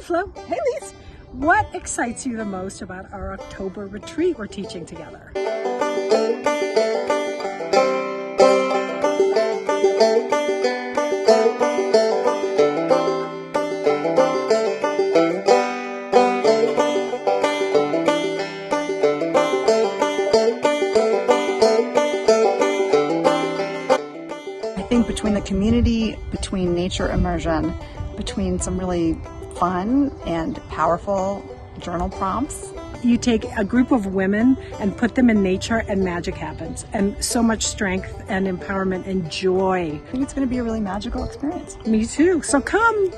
Flo. Hey, Lise. What excites you the most about our October retreat we're teaching together? I think between the community, between nature immersion, between some really fun and powerful journal prompts. You take a group of women and put them in nature and magic happens. And so much strength and empowerment and joy. I think it's going to be a really magical experience. Me too. So come.